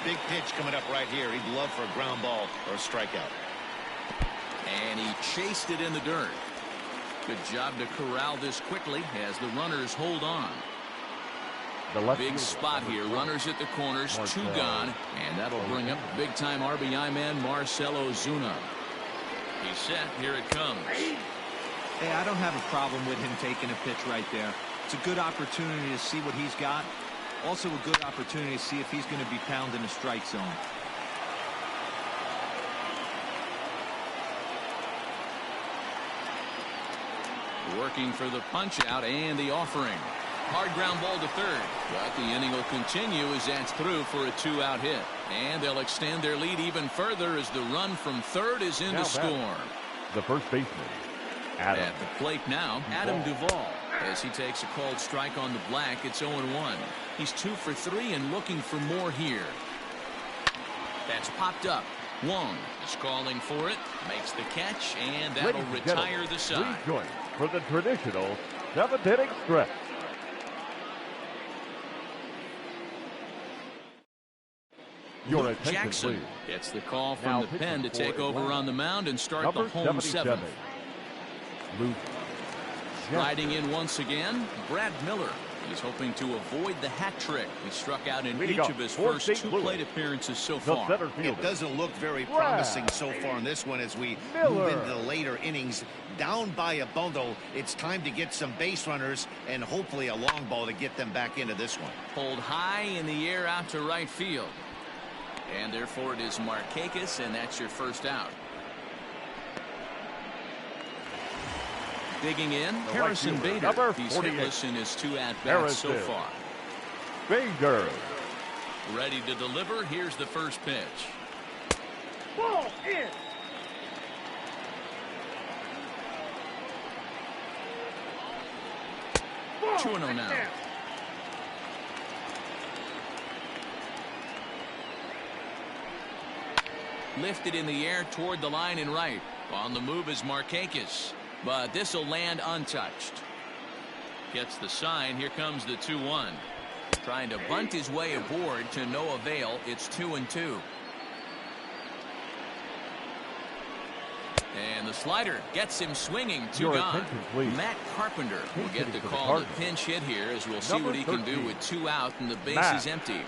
Big pitch coming up right here. He'd love for a ground ball or a strikeout. And he chased it in the dirt. Good job to corral this quickly as the runners hold on. Big spot here. Runners at the corners, 2 gone, and that'll bring up big-time RBI man Marcell Ozuna. He's set. Here it comes. Hey, I don't have a problem with him taking a pitch right there. It's a good opportunity to see what he's got. Also a good opportunity to see if he's going to be pounding the strike zone. Working for the punch out and the offering. Hard ground ball to third, but the inning will continue as that's through for a 2-out hit. And they'll extend their lead even further as the run from third is in to score. The first baseman, Adam. At the plate now, Adam Duvall. As he takes a called strike on the black, it's 0-1. He's 2 for 3 and looking for more here. That's popped up. Wong is calling for it, makes the catch, and that'll retire the side. Rejoin for the traditional 7th-inning stretch. Luke Jackson gets the call from the pen to take over on the mound and start the home 7th. Riding in once again, Brad Miller. He's hoping to avoid the hat trick. He struck out in each of his first 2 plate appearances so far. It doesn't look very promising so far in this one as we move into the later innings. Down by a bundle, it's time to get some base runners and hopefully a long ball to get them back into this one. Pulled high in the air out to right field. And therefore it is Markakis, and that's your first out. Digging in, right Harrison fielder, Bader. number He's 48. hitless in his 2 at-bats so Harrison far. Bader. Ready to deliver. Here's the first pitch. Ball in. 2-0 now. Lifted in the air toward the line and right. On the move is Markakis, but this will land untouched. Gets the sign. Here comes the 2-1. Trying to bunt his way aboard to no avail. It's 2-2. And the slider gets him swinging. 2 gone. Matt Carpenter will get the call to pinch hit here, as we'll see what he can do with 2 out and the base is empty.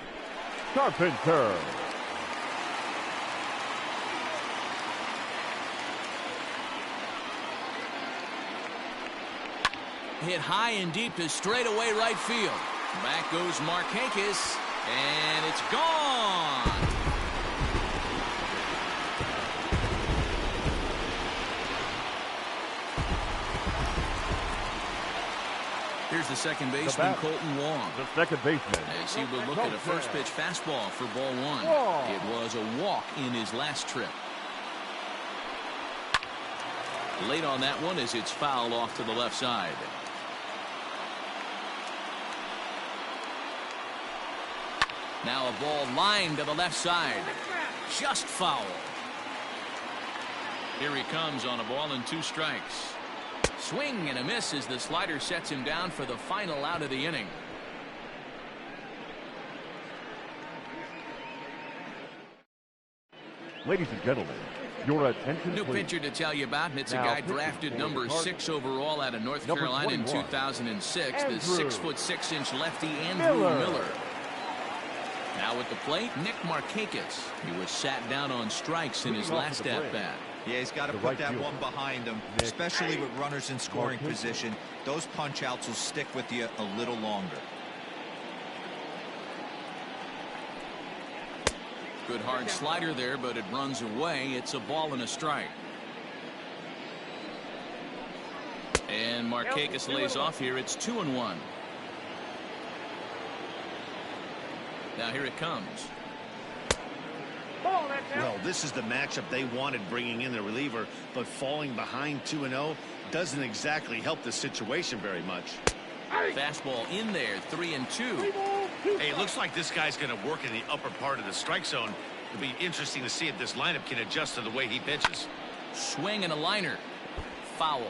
Carpenter. Hit high and deep to straightaway right field. Back goes Markakis, and it's gone. Here's the second baseman, Colton Wong. The second baseman. As he would look at a first pitch fastball for ball 1. It was a walk in his last trip. Late on that one as it's fouled off to the left side. Now a ball lined to the left side. Just foul. Here he comes on a ball and 2 strikes. Swing and a miss as the slider sets him down for the final out of the inning. Ladies and gentlemen, your attention New please. pitcher to tell you about, and it's Now, a guy pitching drafted for number the 6 overall out of North Number Carolina in 21, 2006. The Andrew 6'6" lefty Andrew Miller. Miller. Now at the plate, Nick Markakis. He was sat down on strikes in his last at bat. Yeah, he's got to The put right that fielder, one behind him, Nick especially with runners in scoring Markakis. position. Those punch outs will stick with you a little longer. Good hard slider there, but it runs away. It's a ball and a strike. And Markakis lays off here. It's 2-1. Now here it comes. Well, this is the matchup they wanted, bringing in the reliever, but falling behind 2-0 doesn't exactly help the situation very much. Fastball in there, 3-2. Hey, it looks like this guy's going to work in the upper part of the strike zone. It'll be interesting to see if this lineup can adjust to the way he pitches. Swing and a liner. Foul.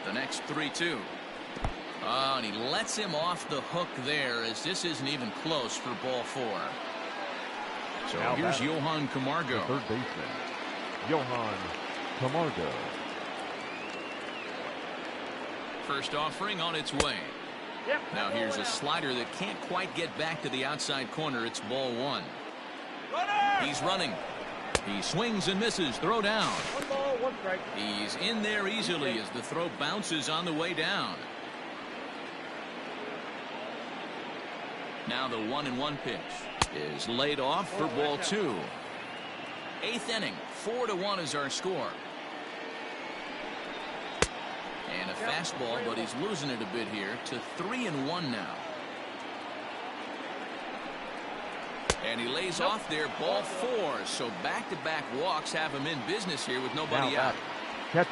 The next 3-2. Oh, and he lets him off the hook there, as this isn't even close for ball 4. So Now here's batting, Johan the Camargo. third baseman, Johan Camargo. First offering on its way. Now here's a slider that can't quite get back to the outside corner. It's ball 1. He's running. He swings and misses. Throw down. 1 ball, 1 strike. He's in there easily as the throw bounces on the way down. Now the 1-1 pitch is laid off for ball 2. 8th inning, 4-1 is our score. And a fastball, but he's losing it a bit here to 3-1 now. And he lays off there, ball 4. So back-to-back walks have him in business here with nobody Now out. catcher.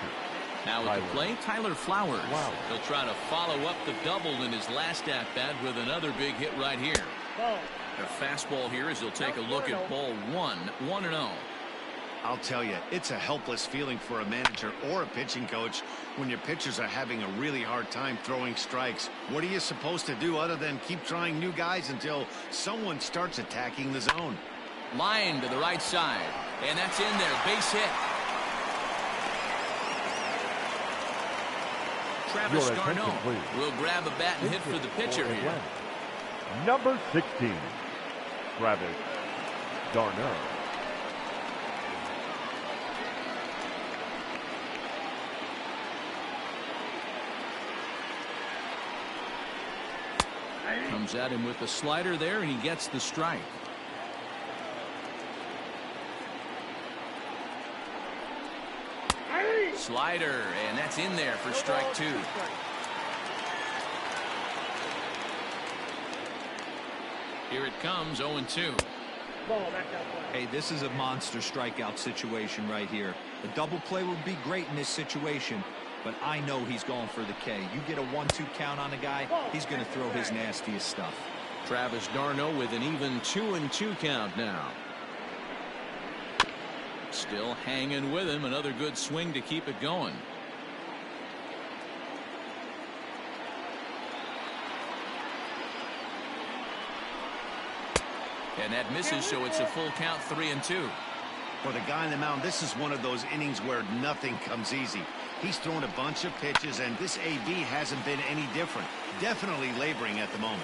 Now at the plate, Tyler Flowers. Wow. He'll try to follow up the double in his last at-bat with another big hit right here. Ball. A fastball here as he'll take a look at ball 1, 1-0. I'll tell you, it's a helpless feeling for a manager or a pitching coach when your pitchers are having a really hard time throwing strikes. What are you supposed to do other than keep trying new guys until someone starts attacking the zone? Line to the right side, and that's in there. Base hit. Travis Your attention, Garneau please. will grab a bat and hit for the pitcher For here. Atlanta, number 16, Travis Garneau. Comes at him with the slider there, and he gets the strike. Slider, and that's in there for strike 2. Here it comes, 0-2. Hey, this is a monster strikeout situation right here. A double play would be great in this situation, but I know he's going for the K. You get a 1-2 count on a guy, he's going to throw his nastiest stuff. Travis d'Arnaud with an even 2-2 count now. Still hanging with him. Another good swing to keep it going. And that misses, so it's a full count, 3-2. For the guy on the mound, this is one of those innings where nothing comes easy. He's thrown a bunch of pitches, and this AB hasn't been any different. Definitely laboring at the moment.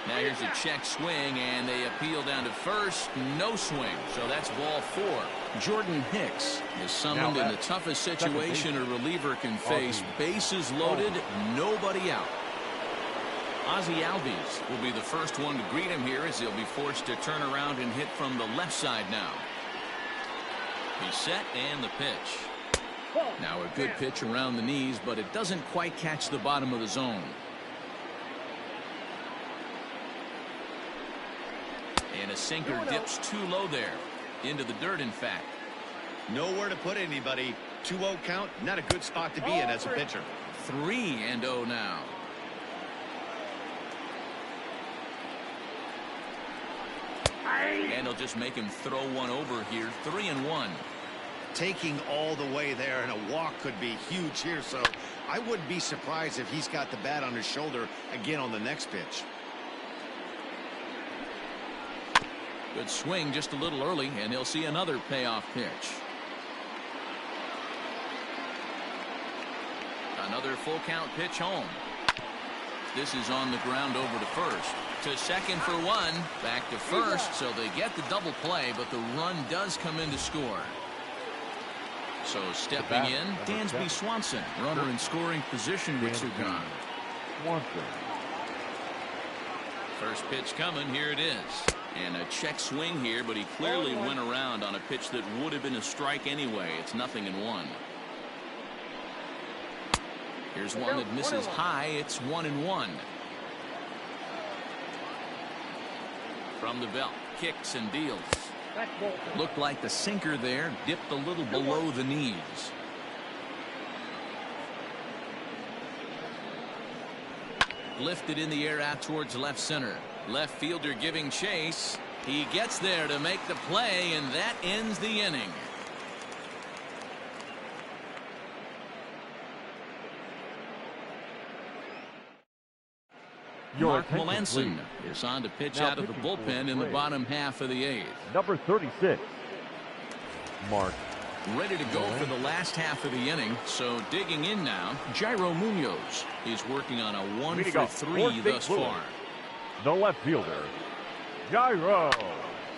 Now here's a check swing, and they appeal down to first. No swing, so that's ball 4. Jordan Hicks is summoned in the toughest situation a reliever can face. Bases loaded, nobody out. Ozzie Albies will be the first one to greet him here as he'll be forced to turn around and hit from the left side now. He's set, and the pitch. Now a good pitch around the knees, but it doesn't quite catch the bottom of the zone. And a sinker dips too low there. Into the dirt, in fact. Nowhere to put anybody. 2-0 count, not a good spot to be in as a pitcher. 3-0 now. And he'll just make him throw one over here. 3-1. Taking all the way there, and a walk could be huge here, so I wouldn't be surprised if he's got the bat on his shoulder again on the next pitch. Good swing just a little early, and he'll see another payoff pitch. Another full count pitch home. This is on the ground over to first. To second for 1. Back to first, so they get the double play, but the run does come in to score. So stepping in, Dansby Swanson, runner in scoring position with two gone. First pitch coming, here it is. And a check swing here, but he clearly went around on a pitch that would have been a strike anyway. It's 0-1. Here's one that misses high. It's 1-1. From the belt, kicks and deals. Looked like the sinker there dipped a little below the knees. Lifted in the air out towards left center. Left fielder giving chase. He gets there to make the play, and that ends the inning. Marcell Ozuna is on to pitch out of the bullpen in the bottom half of the 8th. Number 36, Mark. Ready to go for the last half of the inning, so digging in now, Yadier Molina. He's working on a 1 for 3 thus far. The left fielder, Yadier.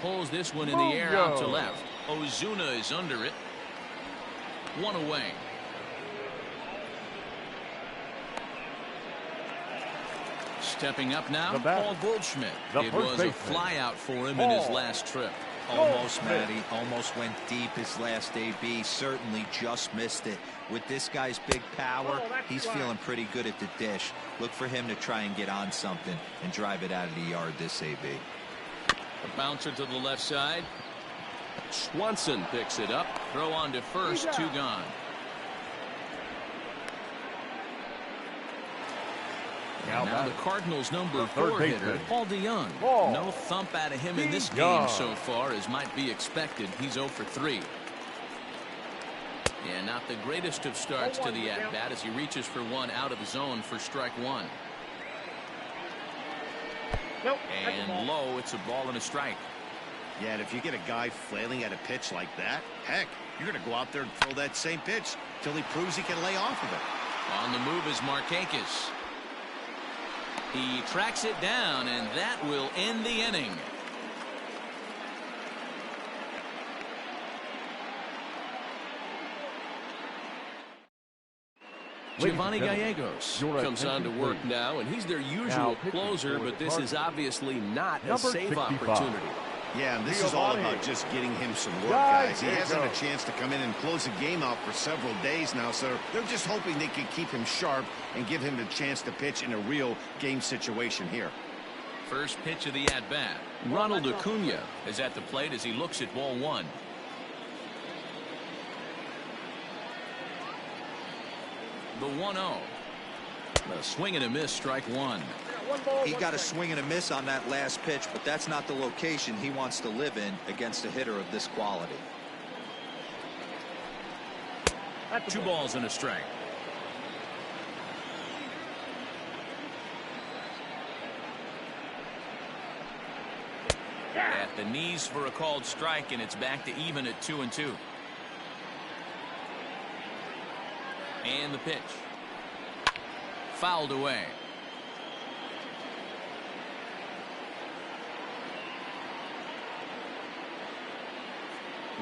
Pulls this one in the air out to left. Ozuna is under it. 1 away. Stepping up now, Paul Goldschmidt. It was a flyout for him in his last trip. Almost, Matty. Almost went deep his last AB. Certainly just missed it. With this guy's big power, he's feeling pretty good at the dish. Look for him to try and get on something and drive it out of the yard this AB. A bouncer to the left side. Swanson picks it up. Throw on to first. 2 gone. And now the Cardinals' number 4 hitter, Paul DeJong. No thump out of him in this game so far, as might be expected. He's 0 for 3. And not the greatest of starts to the at-bat as he reaches for 1 out of the zone for strike 1. And low, it's a ball and a strike. Yeah, and if you get a guy flailing at a pitch like that, heck, you're going to go out there and throw that same pitch till he proves he can lay off of it. On the move is Markakis. He tracks it down, and that will end the inning. Giovanni Gallegos comes on to work now, and he's their usual closer, but this is obviously not a save opportunity. Yeah, and this is all about just getting him some work, guys. He hasn't a chance to come in and close the game out for several days now, so they're just hoping they can keep him sharp and give him the chance to pitch in a real game situation here. First pitch of the at-bat. Ronald Cunha is at the plate as he looks at ball one. The 1-0. A swing and a miss, strike one. He got a swing and a miss on that last pitch, but that's not the location he wants to live in against a hitter of this quality. 2 balls and a strike. At the knees for a called strike, and it's back to even at 2-2. And the pitch. Fouled away.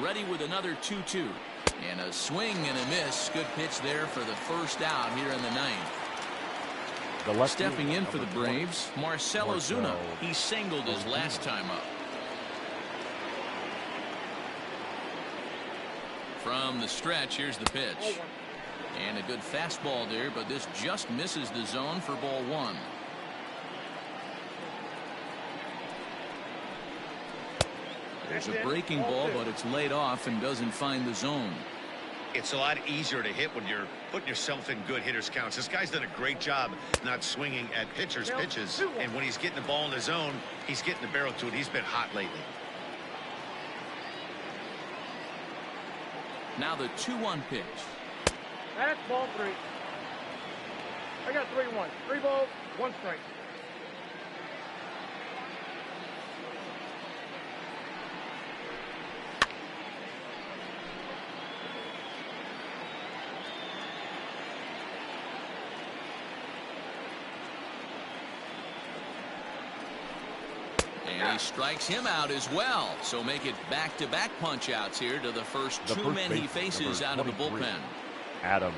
Ready with another 2-2. And a swing and a miss. Good pitch there for the first out here in the ninth. Stepping in for the Braves, Marcell Ozuna. He singled his last time up. From the stretch, here's the pitch. And a good fastball there, but this just misses the zone for ball one. There's a breaking ball, but it's laid off and doesn't find the zone. It's a lot easier to hit when you're putting yourself in good hitters counts. This guy's done a great job not swinging at pitchers' pitches. And when he's getting the ball in the zone, he's getting the barrel to it. He's been hot lately. Now the 2-1 pitch. That's ball 3. I got 3-1. 3 balls, 1 strike. And he strikes him out as well. So make it back-to-back punch-outs here to the first two men he faces out of the bullpen. Edmund.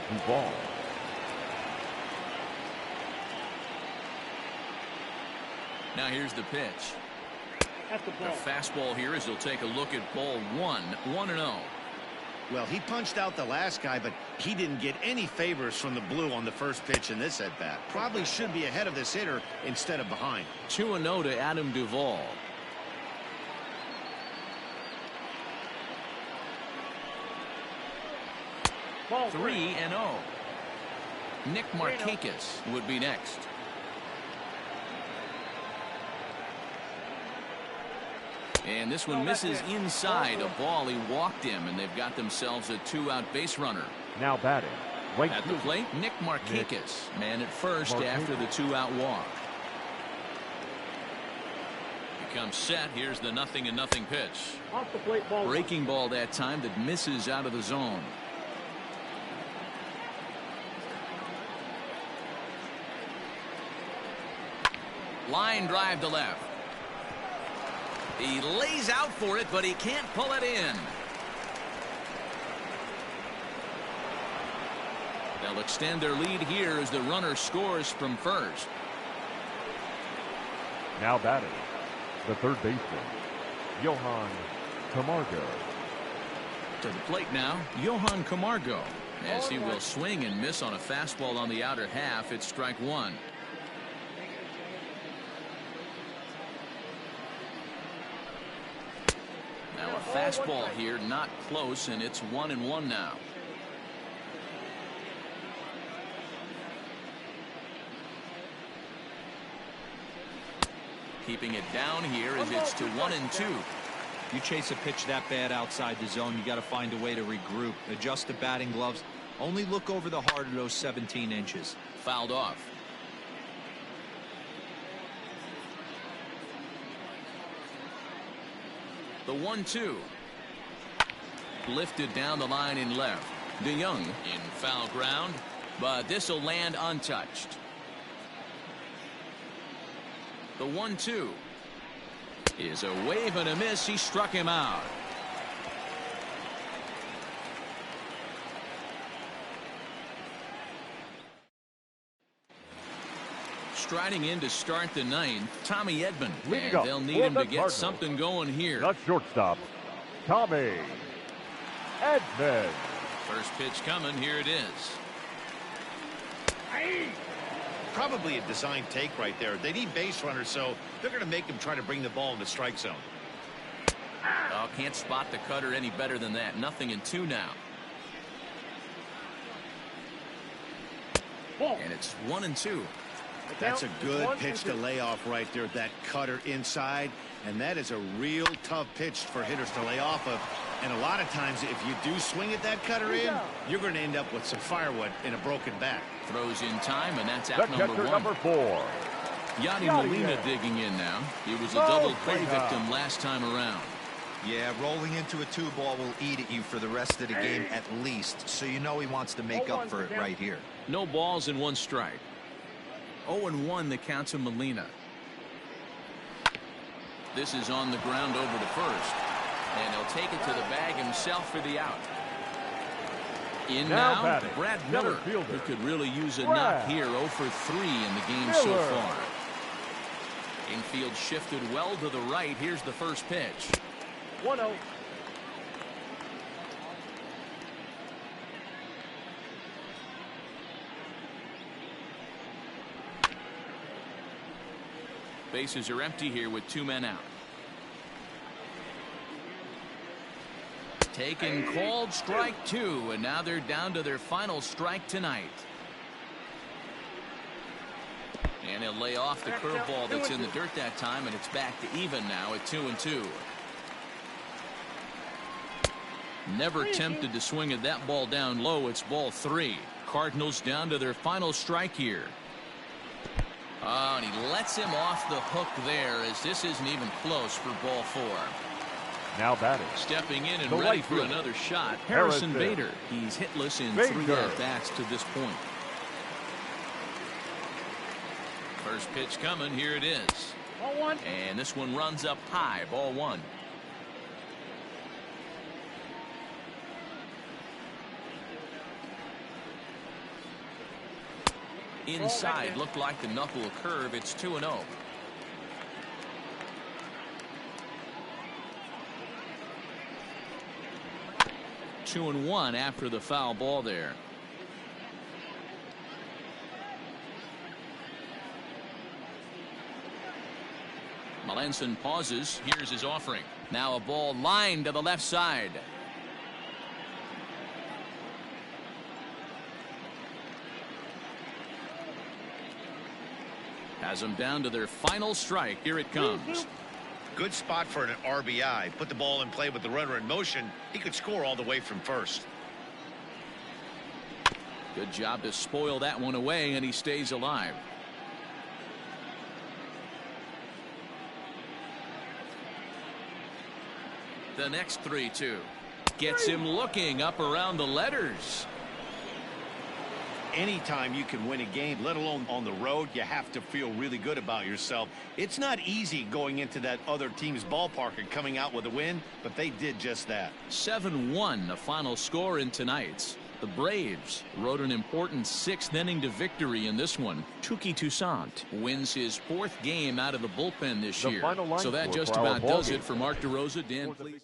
Duvall. Now here's the pitch. That's the ball. The fastball here as he'll take a look at ball one. 1-0. Well, he punched out the last guy, but he didn't get any favors from the blue on the first pitch in this at-bat. Probably should be ahead of this hitter instead of behind. 2-0 to Adam Duvall. Ball 3-0. Nick Markakis would be next. And this one misses inside. A ball, he walked him, and they've got themselves a 2-out base runner. Now batting. Right at the plate, Nick Markakis. Man at first after the 2-out walk. He comes set. Here's the 0-0 pitch. Off the plate, ball. Breaking ball that time that misses out of the zone. Line drive to left. He lays out for it, but he can't pull it in. They'll extend their lead here as the runner scores from first. Now batting. The third baseman, Johan Camargo. To the plate now, Johan Camargo. As he will swing and miss on a fastball on the outer half, it's strike one. Now a fastball here, not close, and it's 1-1 now. Keeping it down here as it's to 1-2. You chase a pitch that bad outside the zone, you got to find a way to regroup, adjust the batting gloves, only look over the heart of those 17 inches. Fouled off. The 1-2. Lifted down the line in left. DeYoung in foul ground, but this will land untouched. The 1-2 is a wave and a miss. He struck him out. striding in to start the ninth, Tommy Edmund. Leading And up they'll need for him the to get Cardinals, something going here. the shortstop, Tommy Edmund. First pitch coming. Here it is. Probably a design take right there. They need base runners, so they're going to make him try to bring the ball in the strike zone. Oh, can't spot the cutter any better than that. 0-2 now. And it's 1-2. That's a good pitch to lay off right there. That cutter inside, and that is a real tough pitch for hitters to lay off of. And a lot of times, if you do swing at that cutter in, you're going to end up with some firewood and a broken back. Throws in time, and that's The out number catcher, one. number 4. Yadier Molina digging in now. He was a double play victim last time around. Yeah, rolling into a 2-ball will eat at you for the rest of the game at least, so you know he wants to make up for it right here. No balls and 1 strike. 0-1 the count to Molina. This is on the ground over to first. And he'll take it to the bag himself for the out. In now, batting, Brad center Miller, fielder, who could really use a Brad knock here. 0 for 3 in the game so far. Infield shifted well to the right. Here's the first pitch. 1-0. Bases are empty here with 2 men out. Taken, called, strike 2, and now they're down to their final strike tonight. And he'll lay off the curveball that's in the dirt that time, and it's back to even now at 2-2. Never tempted to swing at that ball down low. It's ball 3. Cardinals down to their final strike here. Oh, and he lets him off the hook there, as this isn't even close for ball 4. Now batting, Stepping in and the ready right for fielder, another shot, Harrison Harrison Bader. He's hitless in Bader. 3 at-bats to this point. First pitch coming. Here it is. Ball 1. And this one runs up high. Ball 1. Inside, looked like the knuckle curve. It's 2-0. Two and 1 after the foul ball there. Melanson pauses. Here's his offering. Now a ball lined to the left side. Has them down to their final strike. Here it comes. Good spot for an RBI. Put the ball in play with the runner in motion. He could score all the way from first. Good job to spoil that one away, and he stays alive. The next 3-2 gets him looking up around the letters. Anytime you can win a game, let alone on the road, you have to feel really good about yourself. It's not easy going into that other team's ballpark and coming out with a win, but they did just that. 7-1 the final score in tonight's. The Braves rode an important 6th inning to victory in this one. Touki Toussaint wins his 4th game out of the bullpen this year. So that just about does it for Mark DeRosa. Dan, please.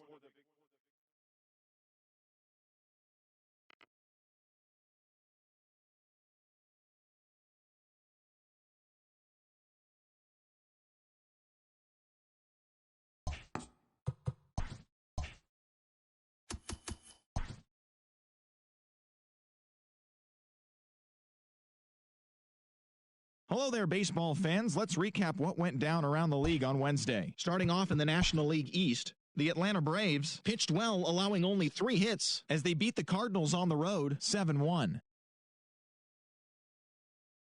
Hello there, baseball fans. Let's recap what went down around the league on Wednesday. Starting off in the National League East, the Atlanta Braves pitched well, allowing only 3 hits as they beat the Cardinals on the road 7-1.